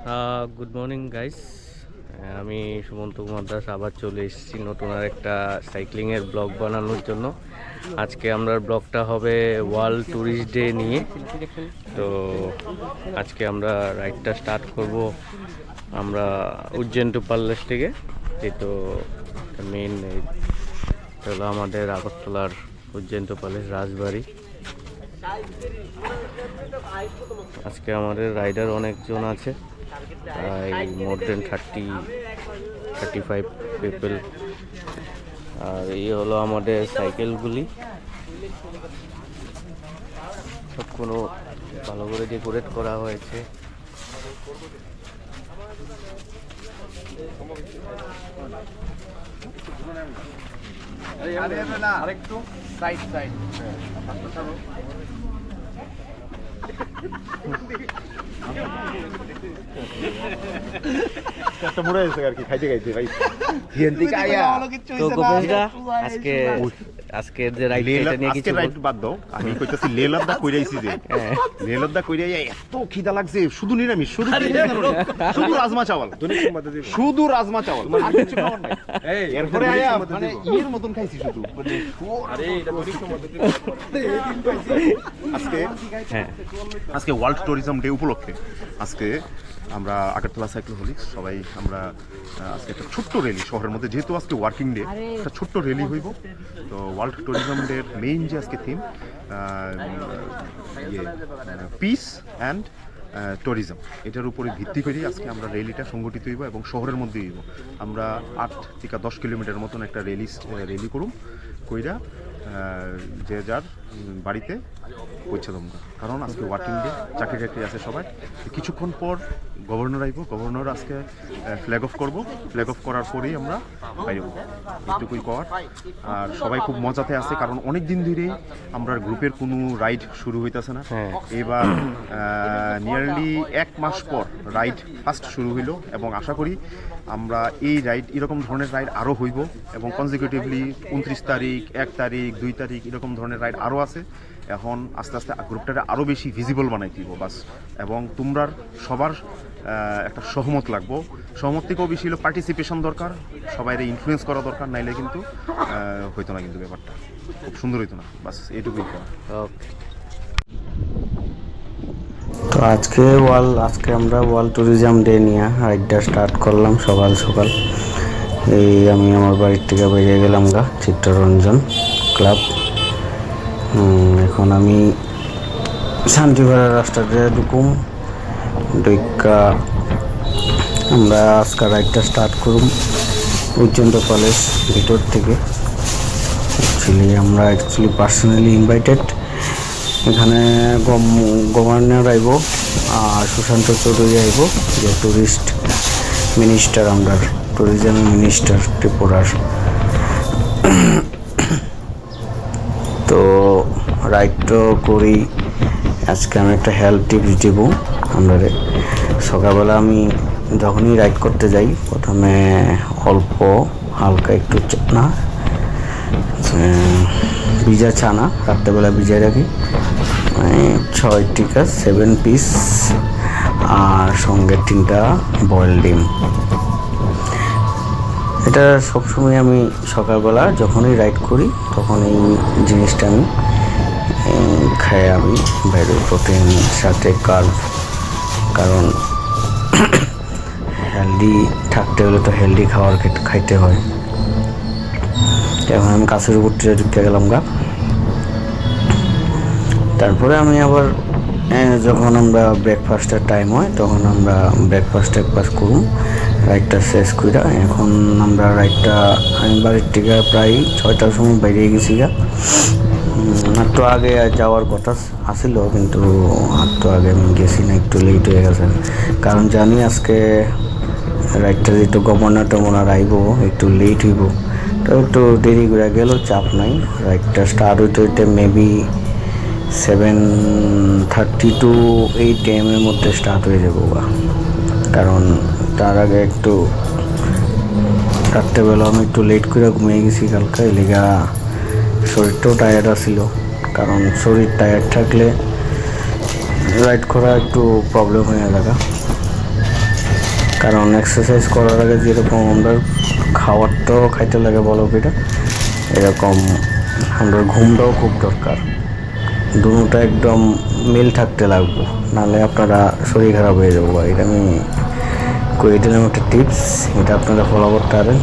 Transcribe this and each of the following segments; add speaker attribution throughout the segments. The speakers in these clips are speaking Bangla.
Speaker 1: Good morning guys. আমি সুমন্ত কুমার দাস আবার চলে এসেছি নতুন আর একটা সাইক্লিংয়ের ব্লগ বানানোর জন্য। আজকে আমরা ব্লগটা হবে ওয়ার্ল্ড ট্যুরিস্ট ডে নিয়ে। তো আজকে আমরা রাইডটা স্টার্ট করব আমরা উজ্জৈন টু পাল্লাস থেকে। এই তো মেইন হলো আমাদের আগরতলার উজ্জৈন টু পাল্লাস রাজবাড়ি। আজকে আমাদের রাইডার অনেকজন আছে, প্রায় মোর দেন 35 পিপল। আর এই হলো আমাদের সাইকেলগুলি, সব কোনো ভালো করে ডেকোরেট করা হয়েছে।
Speaker 2: আরেকটু সাইড সাইড একটা মুড়ে আছে আর কি খাইতে খাইতে ভাই হিন্দিকে আয়া
Speaker 1: তো গোপেশদা আজকে আজকে যে রাইডটা নিয়ে কিছু
Speaker 2: রাইড বাদ দাও। আমি কইতাছি লে লাদ্দাখ কইরাইছি যে লে লাদ্দাখ কইরাইয়া এত খিদা লাগছে, শুধু নিরামিষ, শুধু রাজমা চাওয়াল, শুধু রাজমা চাওয়াল, আর কিছু খাওয়ার নাই। এরপরে আয়া মানে ইয়ের মতন খাইছি শুধু। আরে এটা আজকে ওয়ার্ল্ড ট্যুরিজম ডে উপলক্ষে আজকে আমরা আগরতলা সাইকেল হোলিক্স সবাই আমরা আজকে একটা ছোট্ট র্যালি শহরের মধ্যে, যেহেতু আজকে ওয়ার্কিং ডে, একটা ছোট্ট র্যালি হইব। তো ওয়ার্ল্ড ট্যুরিজম ডের মেইন যে আজকে থিম পিস অ্যান্ড ট্যুরিজম, এটার উপরে ভিত্তি করে আজকে আমরা র্যালিটা সংগঠিত হইব এবং শহরের মধ্যে হইব। আমরা 8 থেকে 10 কিলোমিটার মতন একটা র্যালি করুম কইরা যে যার বাড়িতে পৌঁছে তোমরা, কারণ আজকে ওয়ার্কিং ডে, চাকরি টাকরি আছে সবাই। কিছুক্ষণ পর গভর্নর আইব, গভর্নর আজকে ফ্ল্যাগ অফ করব, ফ্ল্যাগ অফ করার পরেই আমরা বাইরব, এটুকুই কর। আর সবাই খুব মজাতে আছে, কারণ অনেক দিন ধরেই আমরা গ্রুপের কোনো রাইড শুরু হইতেছে না। এবার নিয়ারলি 1 মাস পর রাইড ফার্স্ট শুরু হইল এবং আশা করি আমরা এই রাইড, এরকম ধরনের রাইড আরও হইব এবং কনজিকিউটিভলি 29 তারিখ, 1 তারিখ, 2 তারিখ এরকম ধরনের রাইড আরও আছে। এখন আস্তে আস্তে গ্রুপটাকে আরও বেশি ভিজিবল বানাই দিব বাস। এবং তোমরা সবার একটা সহমত লাগবো, সহমত থেকেও বেশি হলো পার্টিসিপেশন দরকার, সবাই ইনফ্লুয়েন্স করা দরকার, নাইলে কিন্তু হইতো না, কিন্তু ব্যাপারটা খুব সুন্দর হইতো না। বাস এইটুকুই।
Speaker 1: তো আজকে আমরা ওয়ার্ল্ড ট্যুরিজম ডে নিয়ে রাইডটা স্টার্ট করলাম সকাল সকাল। এই আমি আমার বাড়ির থেকে বেরিয়ে গেলাম চিত্তরঞ্জন ক্লাব। এখন আমি শান্তিপাড়া রাস্তাতে ঢুকুম, ঢুকা আমরা আজকে রাইডটা স্টার্ট করুম উজ্জৈন টু প্যালেস ভিতর থেকে। আমরা পার্সোনালি ইনভাইটেড। এখানে গভর্নর আইব আর সুশান্ত চৌধুরী আইব, যে টুরিস্ট মিনিস্টার, আমরা ট্যুরিজম মিনিস্টার ত্রিপুরার। তো রাইডটা করি আজকে আমি একটা হেলথ টিপস দিব আমরা। সকালবেলা আমি যখনই রাইড করতে যাই, প্রথমে অল্প হালকা একটু না ভিজা ছানা রাত্রেবেলা ভিজাই রাখি, 7 পিস, আর সঙ্গে 3টা বয়েল ডিম। এটা সবসময় আমি সকালবেলা যখনই রাইড করি তখন এই জিনিসটা আমি খাই। আমি বাইরে প্রোটিন সাথে কার্ব, কারণ হেলদি থাকতে হলে তো হেলদি খাইতে হয়। এখন আমি কাছের উপর ঢুকতে গেলাম তারপরে আমি আবার যখন আমরা ব্রেকফাস্টের টাইম হয় তখন আমরা ব্রেকফাস্ট করুন, রাইডটা শেষ করে। এখন আমরা রাইডটা, আমি বাড়ির থেকে প্রায় 6টার সময় বেরিয়ে গেছি একটু আগে যাওয়ার কথা আসিল, কিন্তু একটু আগে আমি গেছি না, একটু লেট হয়ে গেছে। কারণ জানি আজকে রাইডটা যেহেতু গভর্নর আইব, একটু লেট হইব, তো একটু দেরি করে গেল, চাপ নাই। রাইডটা স্টার্ট হইতে মেবি 7:30 to 8 AM এর মধ্যে স্টার্ট হয়ে যাবো, কারণ তার আগে একটু রাত্রেবেলা আমি একটু লেট করে ঘুমিয়ে গেছি কালকে, এলিগা শরীরটাও টায়ার্ড আসছিল। কারণ শরীর টায়ার্ড থাকলে রাইড করা একটু প্রবলেম হয়ে যাবে। কারণ এক্সারসাইজ করার আগে যেরকম আমরা খাওয়ারটাও খাইতে লাগে বলো কিটা, এরকম আমরা ঘুমটাও খুব দরকার। দুটোটা একদম মিল থাকতে লাগবে, নাহলে আপনারা শরীর খারাপ হয়ে যাবো। এটা আমি করে দিলাম একটা টিপস, এটা আপনারা ফলো করতে পারেন।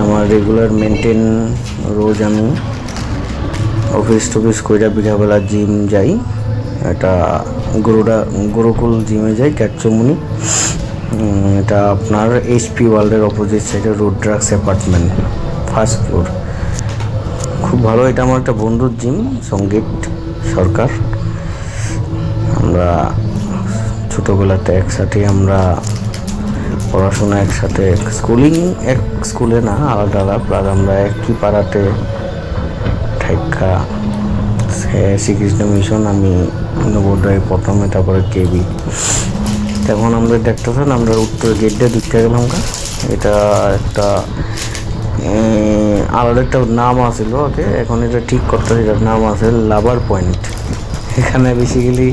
Speaker 1: আমার রেগুলার মেনটেন, রোজ আমি অফিস টফিস কইরা বিকালবেলা জিম যাই। এটা গুরুকুল জিমে যাই, ক্যাটচমুনি। এটা আপনার এইচপি ওয়ার্ল্ডের অপোজিট সাইডে রুদ্রাক্স অ্যাপার্টমেন্ট, ফার্স্ট ফ্লোর। খুব ভালো, এটা আমার একটা বন্ধুর জিম, সঙ্গীত সরকার। আমরা ছোটোবেলাতে একসাথে আমরা পড়াশোনা একসাথে, স্কুলিং এক স্কুলে না, আলাদা আলাদা, প্লাস আমরা একই পাড়াতে ঠাইকা। শ্রীকৃষ্ণ মিশন, আমি নবোদয় প্রথমে, তারপরে কেবি। তখন আমরা দেখতেছেন আমরা উত্তর গেট দিয়ে ঢুকতে গেলাম। এটা একটা আলাদা একটা নাম আছিল ওকে, এখন এটা ঠিক করতে, এটার নাম আছে লাভার পয়েন্ট। এখানে বেসিক্যালি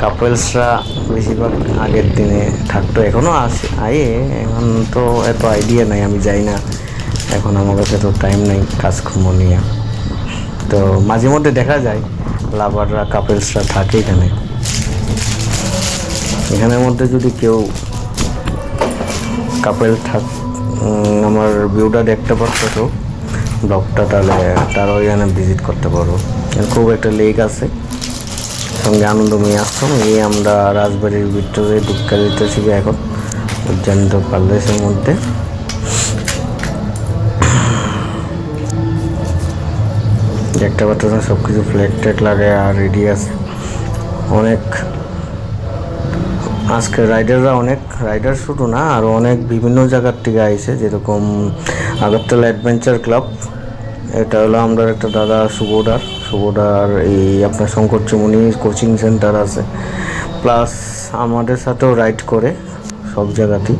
Speaker 1: কাপলসরা বেশিরভাগ আগের দিনে থাকতো, এখনও আসে আয়ে, এখন তো এত আইডিয়া নাই, আমি যাই না এখন, আমার কাছে তো টাইম নেই কাজকর্ম নিয়ে। তো মাঝে মধ্যে দেখা যায় লাভাররা, কাপলসরা থাকে এখানে। এখানের মধ্যে যদি কেউ কাপেল আমার ভিউটা দেখতে পারতো তো ব্লগটা, তাহলে তারাও এখানে ভিজিট করতে পারো। খুব একটা লেক আছে, সঙ্গে আনন্দময়ী আশ্রম। এই আমরা রাজবাড়ির ভিতরে ঢুকা দিতেছি এখন উজ্জয়ন্ত প্যালেসের মধ্যে। দেখতে পাচ্ছেন সব কিছু ফ্ল্যাট ট্যাট লাগে আর রেডি আছে। অনেক আজকে রাইডার শুধু না, আরও অনেক বিভিন্ন জায়গার থেকে আইছে, যেরকম আগরতলা অ্যাডভেঞ্চার ক্লাব। এটা হলো আমরা একটা দাদা শুভদার এই আপনার শঙ্কর চুমনি কোচিং সেন্টার আছে, প্লাস আমাদের সাথেও রাইড করে সব জায়গাতেই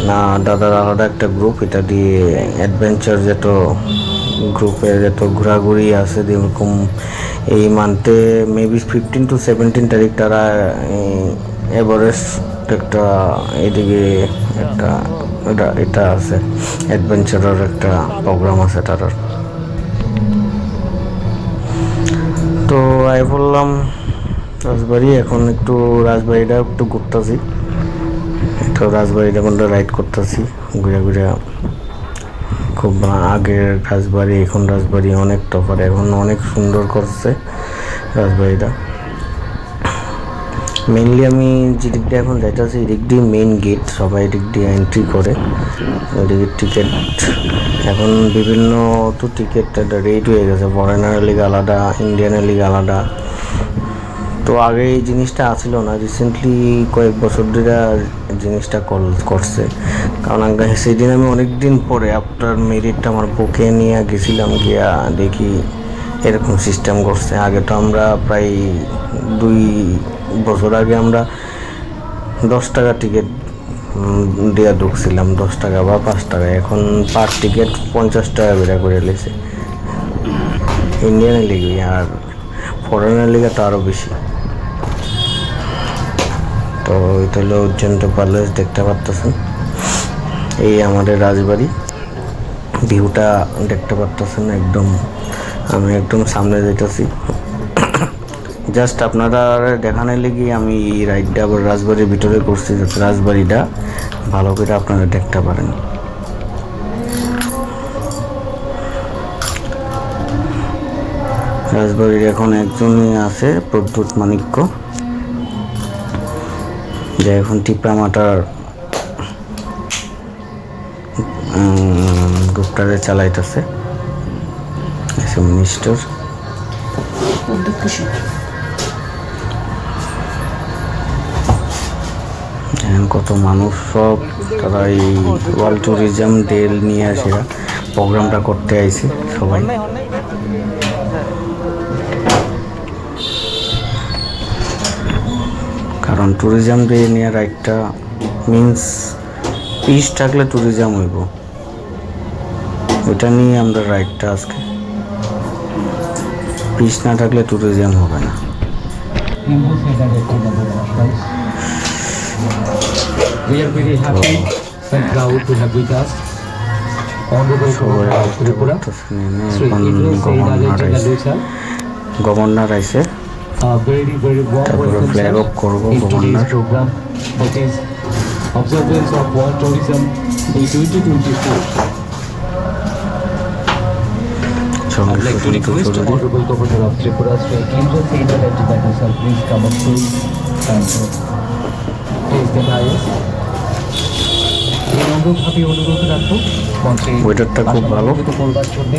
Speaker 1: না। দাদার আলাদা একটা গ্রুপ, এটা দিয়ে অ্যাডভেঞ্চার যত গ্রুপে যত ঘোরাঘুরি আছে, যেরকম এই মান্থে মেবি 15 to 17 তারিখ তারা এভারেস্ট একটা এদিকে একটা এটা আছে, অ্যাডভেঞ্চারের একটা প্রোগ্রাম আছে তাদের। তো আই বললাম রাজবাড়ি, এখন একটু রাজবাড়িটা একটু ঘুরতেছি, একটু রাজবাড়িটা এখন রাইড করতেছি ঘুরে। খুব আগের রাজবাড়ি এখন রাজবাড়ি অনেক তফাৎ, এখন অনেক সুন্দর করছে রাজবাড়িটা। মেনলি আমি যে দিক দিয়ে এখন যাইতেছি, এদিক দিয়ে মেইন গেট, সবাই এদিক দিয়ে এন্ট্রি করে। ওইদিকে টিকিট এখন বিভিন্ন তো টিকিট রেট হয়ে গেছে, ফরেনারের লিগে আলাদা, ইন্ডিয়ানের লিগে আলাদা। তো আগে এই জিনিসটা আসছিল না, রিসেন্টলি কয়েক বছর ধরে জিনিসটা করছে। কারণ সেদিন আমি অনেক দিন পরে আফটার মেরিটটা আমার বুকে নিয়ে গেছিলাম, গিয়া দেখি এরকম সিস্টেম করছে। আগে তো আমরা প্রায় 2 বছর আগে আমরা 10 টাকা টিকিট দিয়ে ঢুকছিলাম, 10 টাকা বা 5 টাকা। এখন পার টিকিট 50 টাকা বেড়া করে লেছে ইন্ডিয়ানের লিগে, আর ফরেনের লিগে তো আরও বেশি। তো এটা হলো উজ্জয়ন্ত প্যালেস, দেখতে পারতেছেন। এই আমাদের রাজবাড়ি ভিউটা দেখতে পারতেছেন একদম, আমি একদম সামনে যেতেছি। জাস্ট আপনারা দেখানোর লেগে আমি এই রাইডটা আবার রাজবাড়ির ভিতরে করছি, যাতে রাজবাড়িটা ভালো করে আপনারা দেখতে পারেন। রাজবাড়ির এখন একজনই আছে, প্রদ্যুৎ মাণিক্য, যে এখন টিপামাটার গ্রুপটারে চালাইতেছে, মিনিস্টার। কত মানুষ, সব তারা এই ওয়ার্ল্ড ট্যুরিজম ডে নিয়ে আসে প্রোগ্রামটা করতে আইছে সবাই। কারণ ট্যুরিজম ডে নিয়ে রাইডটা মিন্স পিস থাকলে ট্যুরিজম হইব, ওইটা নিয়ে আমরা রাইডটা আজকে, পিস না থাকলে ট্যুরিজম হবে না।
Speaker 3: Indus International Nationals. We are very happy and proud to have with us Honorable
Speaker 1: সবাই
Speaker 3: Governor of
Speaker 1: দেখতে
Speaker 3: Tripura,
Speaker 1: পারতেছেন এনে
Speaker 3: Sri
Speaker 1: এখন
Speaker 3: Idris Said Ali
Speaker 1: গভর্নর আইছে
Speaker 3: Jindalu sir.
Speaker 1: গভর্নর আইছে
Speaker 3: A very, very warm
Speaker 1: তারপরে
Speaker 3: welcome
Speaker 1: flag
Speaker 3: sir
Speaker 1: off করবো
Speaker 3: in today's
Speaker 1: governor.
Speaker 3: program that is Observance of World Tourism Day 2024.
Speaker 1: সঙ্গে
Speaker 3: I'd like to
Speaker 1: সুচিন্ত
Speaker 3: request
Speaker 1: Chowdhury
Speaker 3: Honorable Governor of Tripura, Sri Idris Said Ali Jindalu sir, please come on stage and place the dais. এই অনুরোধভাবে অনুরোধ রাখবো মঞ্চে
Speaker 1: ওয়েদারটা খুব ভালো,
Speaker 3: আসন করবার জন্যে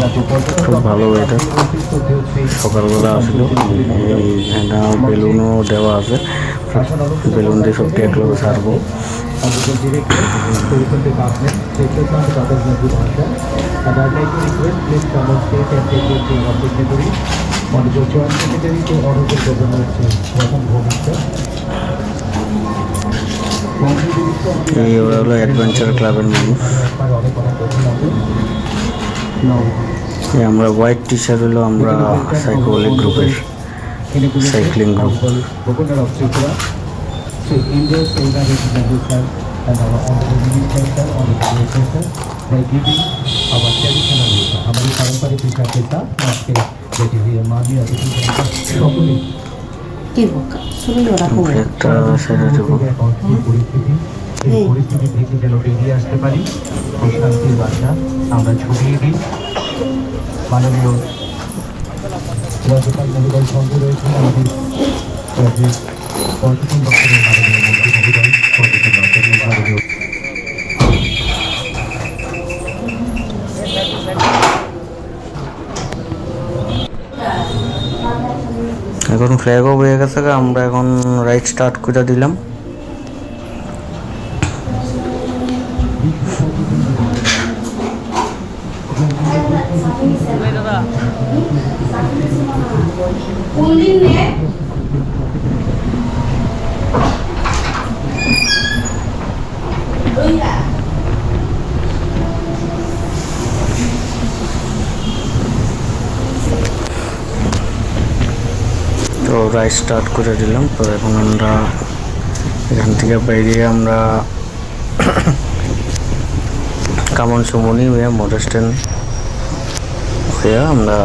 Speaker 3: রাজ্য পর্যটন
Speaker 1: খুব ভালো
Speaker 3: দপ্তরের
Speaker 1: ওয়েদার।
Speaker 3: অফিসে হচ্ছে
Speaker 1: সকালবেলা আসলো এইখানে বেলুনও দেওয়া আছে, বেলুন দিয়ে সব ট্যাগগুলো ছাড়বো।
Speaker 3: আমাদের ডিরেক্টর টুরিজম ডিপার্টমেন্ট রিপ্রেজেন্ট তাদের মধ্যে ভাষা and I'd like to request please come on stage and take your chair of dignitary Honorable Joint Secretary to Honorable Governor Ratan Bhumika.
Speaker 1: এই ওরা হলো অ্যাডভেঞ্চার ক্লাবের মানুষ। এই আমরা হোয়াইট টি শার্ট হলো আমরা সাইকোলিক গ্রুপের cycling group.
Speaker 3: Governor of Tripura, Sri Indus Said Ali Jindalu sir and our Honorable Minister sir, Honorable Sir, by giving our traditional yoga, हमारी पारंपरिक शिक्षा के साथ आज के बैठे हुए माननीय अतिथि সকলে
Speaker 1: একটা সেরে দেবো।
Speaker 3: এই পরিস্থিতি থেকে যেন বেরিয়ে আসতে পারি এই শান্তির বার্তা আমরা ছড়িয়ে দিই। মাননীয় রাজ্যপাল মহোদয় সঙ্গে রয়েছেন আমাদের রাজ্যের পর্যটন দপ্তরের মাননীয় মন্ত্রী মহোদয়, পর্যটন দপ্তরের মাননীয়
Speaker 1: এখন ফ্ল্যাগ অফ হয়ে গেছে, আমরা এখন রাইড স্টার্ট করে দিলাম। তো রাইড স্টার্ট করে দিলাম। তো এখন আমরা এখান থেকে বাইরে আমরা কামন সুমনি হয়ে মোটর স্ট্যান্ড হয়ে আমরা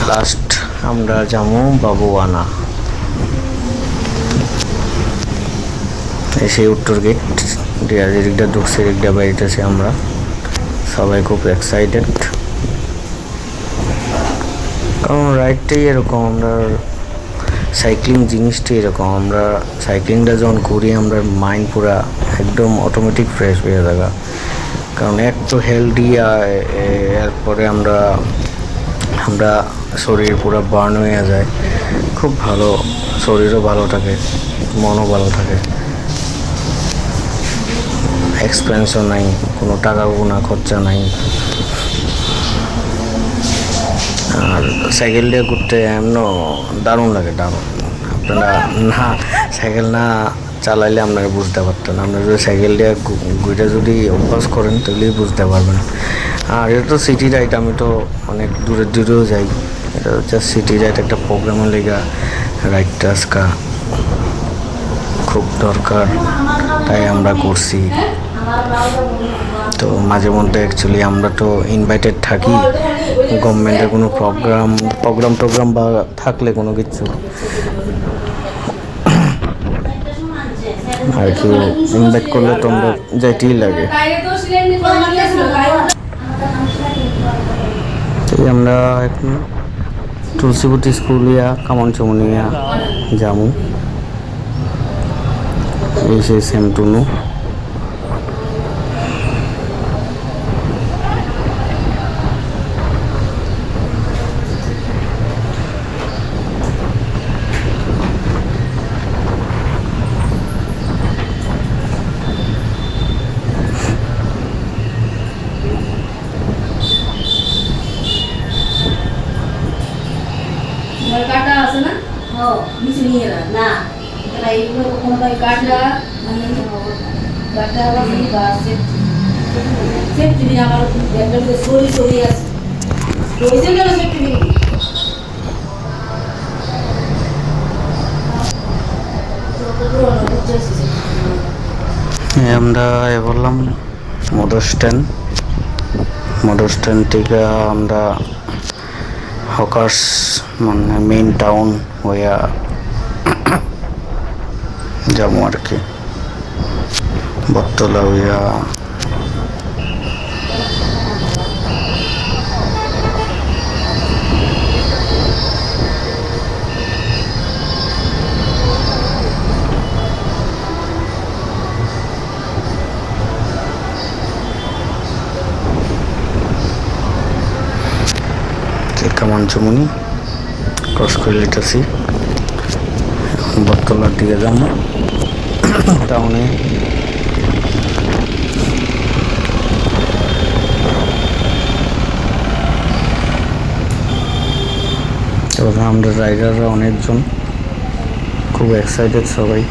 Speaker 1: লাস্ট আমরা যাবো বাবুয়ানা, সেই উত্তর গেট দিয়ে এদিকটা ঢুকছে, এদিকটা বাইরেতেছি আমরা সবাই খুব এক্সাইটেড। কারণ রাইডটাই এরকম, আমরা সাইক্লিং জিনিসটাই এরকম, আমরা সাইক্লিংটা যখন করি আমরা মাইন্ড পুরা একদম অটোমেটিক ফ্রেশ হয়ে থাকা। কারণ এক তো হেলদি, এরপরে আমরা শরীর পুরো বার্ন হয়ে যায়, খুব ভালো, শরীরও ভালো থাকে, মনও ভালো থাকে, এক্সপেন্সও নাই, কোনো টাকা গোনা খরচা নাই। আর সাইকেল দিয়ে ঘুরতে এমন দারুণ লাগে, দারুণ। আপনারা না সাইকেল না চালাইলে আপনারা বুঝতে পারতেন, আপনারা যদি সাইকেল দিয়ে ঘুরে যদি অভ্যাস করেন তাহলেই বুঝতে পারবেন। আর এটা তো সিটি রাইড, আমি তো অনেক দূরেও যাই, এটা হচ্ছে সিটি রাইড, একটা প্রোগ্রামের লেগা রাইডটা আজকা খুব দরকার, তাই আমরা করছি। তো মাঝে মধ্যে অ্যাকচুয়ালি আমরা তো ইনভাইটেড থাকি, গভর্নমেন্টের কোনো প্রোগ্রাম বা থাকলে কোনো কিছু আর কি ইনভাইট করলে তো আমরা যাইতেই লাগে। এই আমরা এখন তুলসীপতি স্কুলিয়া কামন চমনিয়া যামু, এই সেই সেম টুনু।
Speaker 4: কাটা আছে না? নিচে নিয়ে না এইগুলো কোনোটাই কাটা মানে কাটা আবার বা সেফটি দিয়ে আমার একটা সরি আছে ওই যে গেল সেফটি দিয়ে
Speaker 1: আমরা বললাম মোটর স্ট্যান্ড থেকে আমরা হকার্স মানে মেইন টাউন হইয়া যাবো আর কি, বটতলা হইয়া মঞ্চমণি ক্রস করে লিটাছি, বটতলার দিকে যাবো টাউনে। এবার আমরা রাইডাররা অনেকজন খুব এক্সাইটেড সবাই।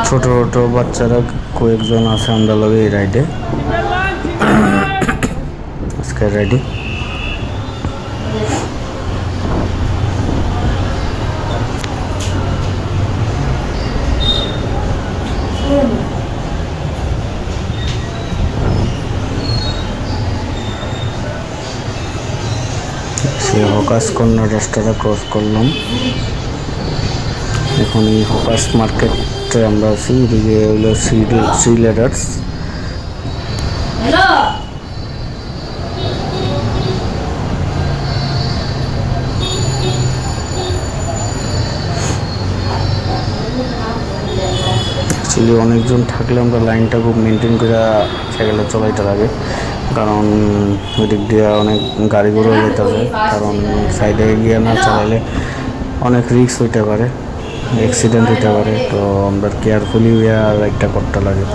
Speaker 1: ছোট ছোট বাচ্চারা কয়েকজন আছে আমরা লগে এই রাইডে, আজকের রাইডে। সে হকার্স কর্নার রাস্তাটা ক্রস করলাম, এখন এই হকার্স মার্কেটে আমরা আছি। এদিকে হলো সি লেডার্স।
Speaker 4: হ্যালো,
Speaker 1: অ্যাকচুয়ালি অনেকজন থাকলে আমরা লাইনটা খুব মেনটেন করে সাইকেলে চলাইতে লাগে, কারণ ওই দিক দিয়ে অনেক গাড়ি ঘোড়া যেতে হবে, কারণ সাইডে গিয়ে না চালাইলে অনেক রিস্ক হইতে পারে, অ্যাক্সিডেন্ট হইতে পারে। তো আমরা কেয়ারফুলি রাইডটা করতে লাগে।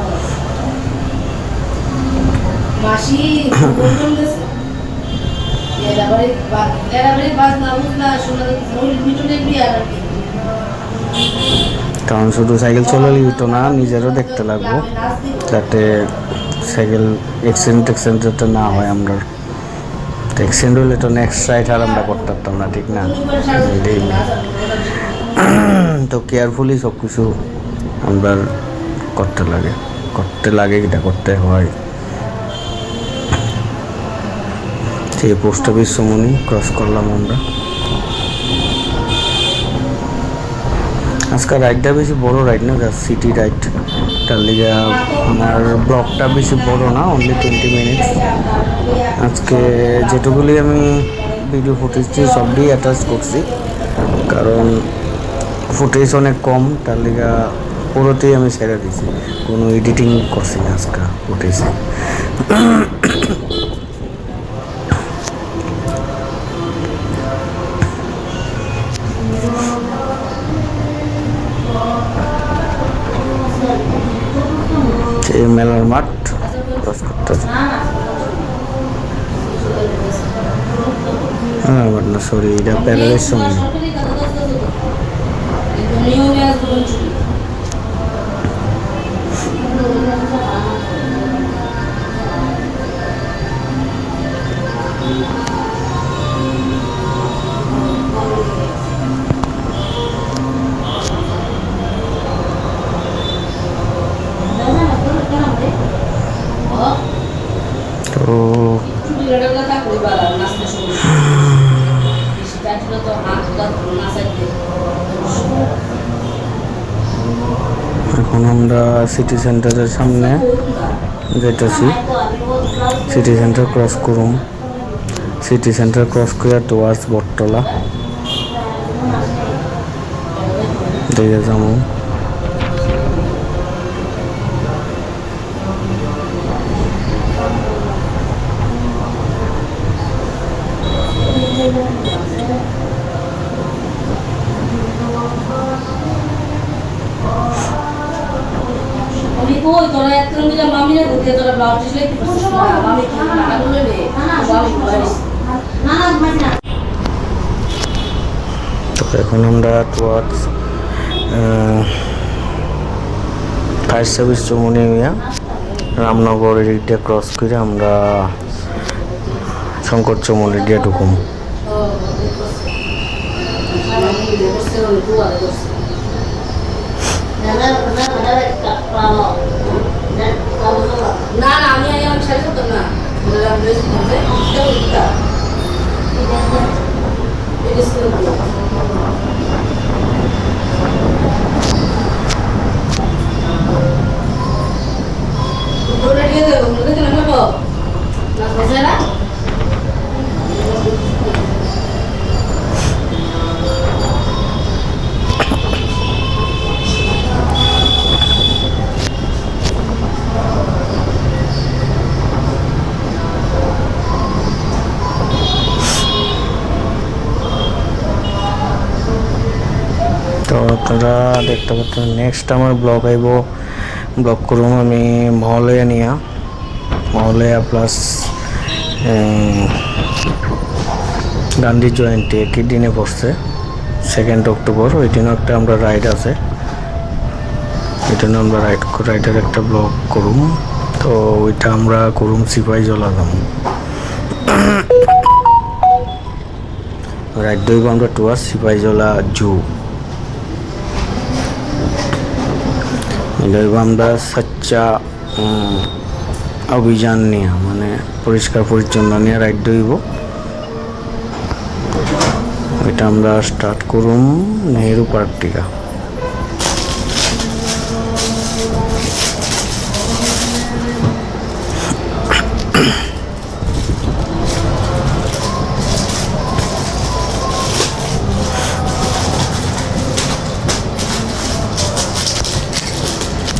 Speaker 4: মাসি বলতেন গেছে এরাবারে বাস না বুঝলা শোনা ওই মিটনে বিয়ার আর কি।
Speaker 1: কারণ শুধু সাইকেল চলালেই হতো না, নিজেরও দেখতে লাগবো যাতে সাইকেল অ্যাক্সিডেন্ট যাতে না হয়। আমরা অ্যাক্সিডেন্ট হলে তো নেক্সট রাইড আর আমরা করতে পারতাম না, ঠিক না? তো কেয়ারফুলি সব কিছু আমরা করতে লাগে এটা করতে হয়। সেই পোস্ট অফিস সমনি ক্রস করলাম আমরা। আজকে রাইডটা বেশি বড় রাইড না, জাস্ট সিটি রাইড, তার লিগে আমার ব্লগটা বেশি বড় না, অনলি 20 মিনিটস। আজকে যেটুকুলি আমি ভিডিও ফুটেজটি সবই অ্যাটাচ করছি, কারণ ফুটেজ অনেক কম, তার লিগে পুরোতেই আমি ছেড়ে দিয়েছি, কোনো এডিটিং করছি না আজকে ফুটেজে। এই মেলার মাঠ ক্রস করতে হবে। হ্যাঁ বাট না, সরি, এটা প্যারাডাইস সঙ্গে। তো এখন আমরা সিটি সেন্টারের সামনে যেতেছি। সিটি সেন্টার ক্রস করুম, সিটি সেন্টার ক্রস করে টুয়ার্ডস বটতলা দিয়ে যাবো।
Speaker 4: আমি কই তোরা এত মিলা মামি না দিতে তোরা ব্লাউজ দিলে কি করছিস না মামি কি টাকা বলে রে মামি কইস না না মামি না
Speaker 1: তো এখন আমরা টুয়ার্ডস ফায়ার সার্ভিস চৌমনি হইয়া রামনগর এরিয়া ক্রস করে আমরা শঙ্কর চৌমনি দিয়ে ঢুকুম।
Speaker 4: না না আমি শাড়ি করতাম না
Speaker 1: তো আপনারা দেখতে পাচ্ছেন নেক্সট আমার ব্লগ আইব ব্লগ করুম আমি মহলয়া নিয়া মহলয়া প্লাস গান্ধী জয়ন্তী একই দিনে পড়ছে 2 অক্টোবর। ওই দিনও একটা আমরা রাইড আছে, ওই জন্য আমরা রাইডের একটা ব্লগ করুম। তো ওইটা আমরা করুম সিপাহীজলা যাম রাইড দইব আমরা টুয়ার্স সিপাহীজলা জু। দইব আমরা স্বচ্ছা অভিযান নিয়ে মানে পরিষ্কার পরিচ্ছন্ন নিয়ে রাইড দইব। এটা আমরা স্টার্ট করুম নেহেরু পার্ক থেকে।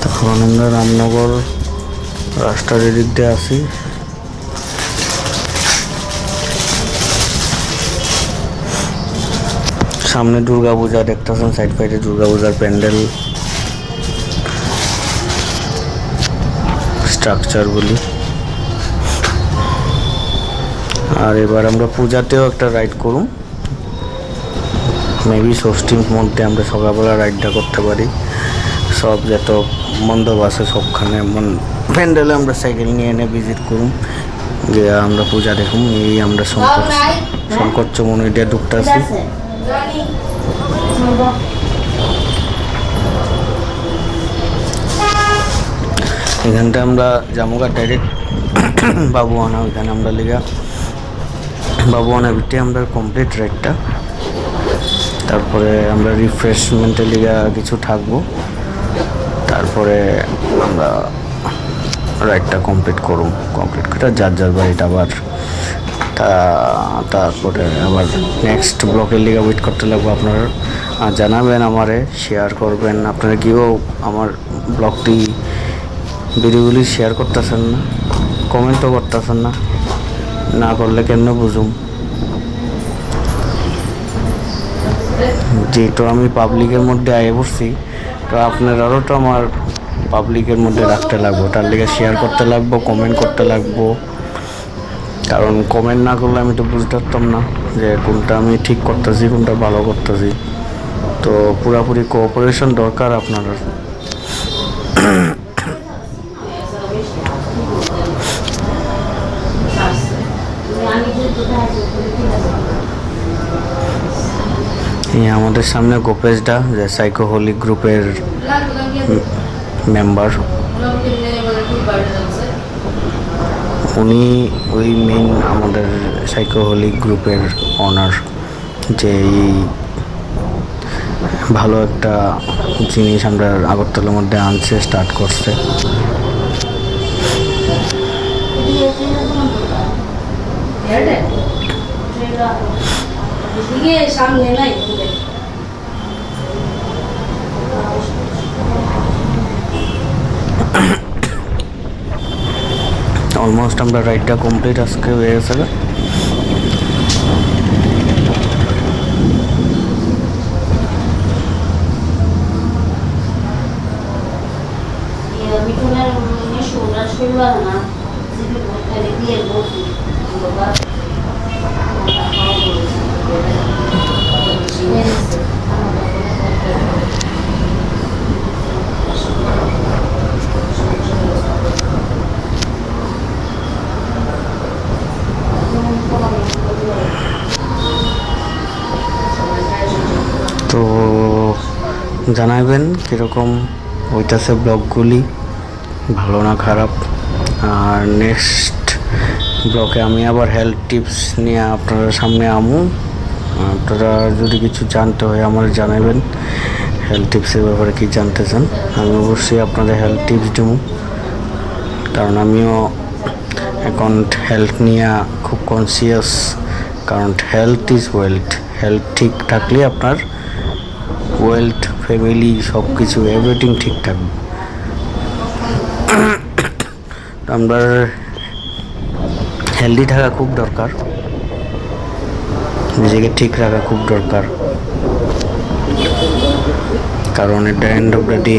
Speaker 1: তখন আমরা রামনগর রাস্তার এদিক দিয়ে আসি। সামনে দুর্গা পূজা দেখতেছেন, সাইড সাইডে দুর্গা পূজার প্যান্ডেল স্ট্রাকচারগুলি। আর এবার আমরা পূজাতেও একটা রাইড করুম, মেবি ষষ্ঠীর মধ্যে আমরা সকালবেলা রাইডটা করতে পারি। সব যত মণ্ডপ আছে সবখানে প্যান্ডেলে আমরা সাইকেল নিয়ে এনে ভিজিট করুম, গিয়ে আমরা পূজা দেখুম। এই আমরা শঙ্কর চৌমনি দিয়ে ঢুকতে আসি। এখানটা আমরা জামুগা ডাইরেক্ট বাবুয়ানা, ওইখানে আমরা লিগা বাবুয়ানা ভিতরে আমরা কমপ্লিট রাইডটা। তারপরে আমরা রিফ্রেশমেন্টের লিগা কিছু থাকবো, তারপরে আমরা রাইডটা কমপ্লিট করুম। কমপ্লিট করে যার যার বাড়িটা আবার তারপরে আবার নেক্সট ব্লকের লিগে ওয়েট করতে লাগবো। আপনারা জানাবেন, আমারে শেয়ার করবেন। আপনারা কেউ আমার ব্লগটি ভিডিওগুলি শেয়ার করতেছেন না, কমেন্টও করতেছেন না, না করলে কেন বুঝুম। যেহেতু আমি পাবলিকের মধ্যে আগে পড়ছি, তো আপনারাও তো আমার পাবলিকের মধ্যে রাখতে লাগবো, তার লিগে শেয়ার করতে লাগবো, কমেন্ট করতে লাগবো। কারণ কমেন্ট না করলে আমি তো বুঝতে পারতাম না যে কোনটা আমি ঠিক করতেছি, কোনটা ভালো করতেছি। তো পুরাপুরি কোঅপারেশন দরকার আপনার। আমাদের সামনে গোপেশদা, যে সাইকোহলিক গ্রুপের মেম্বার, উনি ওই মেইন আমাদের সাইকোহলিক গ্রুপের অনার, যে এই ভালো একটা জিনিস আমরা আগরতলার মধ্যে আনছে, স্টার্ট করছে।
Speaker 4: সামনে নাই
Speaker 1: অলমোস্ট আমরা রাইডটা কমপ্লিট আজকে হয়ে গেছে।
Speaker 4: মিঠুনের শোনার শরীর না দিয়ে বলছি বাবা
Speaker 1: তো জানাবেন কীরকম হইতাছে ব্লগগুলি, ভালো না খারাপ। আর নেক্সট ব্লগে আমি আবার হেলথ টিপস নিয়ে আপনাদের সামনে আমু। আপনারা যদি কিছু জানতে হয় আমার জানাবেন, হেলথ টিপসের ব্যাপারে কি জানতে চান, আমি অবশ্যই আপনাদের হেলথ টিপস দেবো। কারণ আমিও এখন হেলথ নিয়ে খুব কনসিয়াস, কারণ হেলথ ইজ ওয়েলথ। হেলথ ঠিক থাকলে আপনার ওয়েলথ, ফ্যামিলি সব কিছু এভরিথিং ঠিক থাকবে। আমরা হেলদি থাকা খুব দরকার, নিজেকে ঠিক রাখা খুব দরকার, কারণ at the end of the day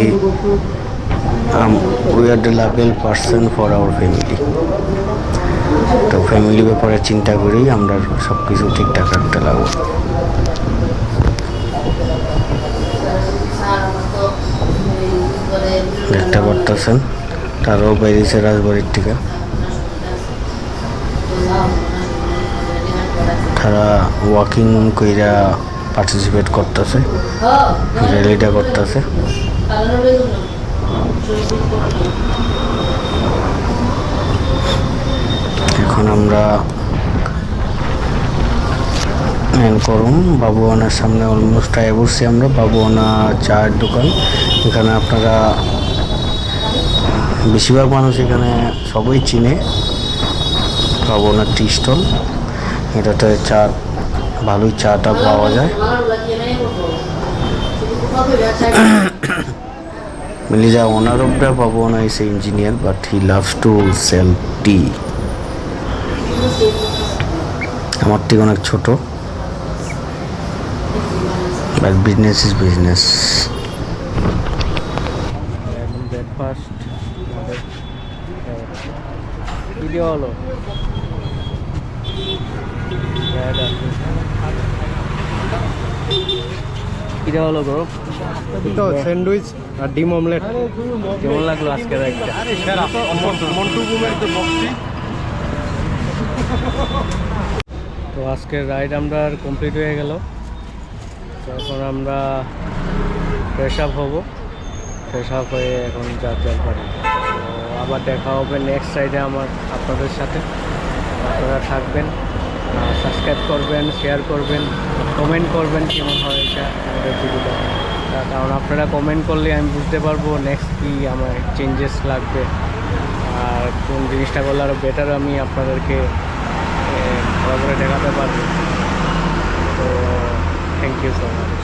Speaker 1: we are the level person for our family. তো ফ্যামিলি ব্যাপারে চিন্তা করেই আমরা সব কিছু ঠিকঠাক রাখতে লাগবো। দেখতে পারতেছেন তারাও বেরিয়েছে রাজবাড়ির থেকে, তারা ওয়াকিং কইরা পার্টিসিপেট করতেছে, র্যালিটা করতেছে। এখন আমরা করুন বাবুয়ানার সামনে অলমোস্ট আয় বসছি আমরা। বাবুয়ানা চায়ের দোকান, এখানে আপনারা বেশিরভাগ মানুষ এখানে সবাই চিনে বাবুয়ানার টি স্টল। এটাতে চা, ভালোই চাটা পাওয়া যায়। Melissa, owner of the Babuana is an engineer, but he loves to sell tea. আমার থেকে অনেক ছোট, but business is business.
Speaker 5: Breakfast video হলো কিরা হলো গো,
Speaker 6: তো স্যান্ডউইচ আর ডিম অমলেট।
Speaker 5: কেমন লাগলো আজকে রাইডটা? তো আজকের রাইড আমরা কমপ্লিট হয়ে গেল। তো এখন আমরা ফ্রেশ আপ হবো, ফ্রেশ আপ হয়ে এখন যার বাড়ি। তো আবার দেখা হবে নেক্সট রাইডে আপনাদের সাথে। আপনারা থাকবেন, সাবস্ক্রাইব করবেন, শেয়ার করবেন, কমেন্ট করবেন কেমন হয়েছে আমাদের ভিডিওটা। কারণ আপনারা কমেন্ট করলে আমি বুঝতে পারবো নেক্সট কী আমার চেঞ্জেস লাগবে, আর কোন জিনিসটা করলে আরও বেটার আমি আপনাদেরকে ভালো করে দেখাতে পারবো। তো থ্যাংক ইউ সো মাচ।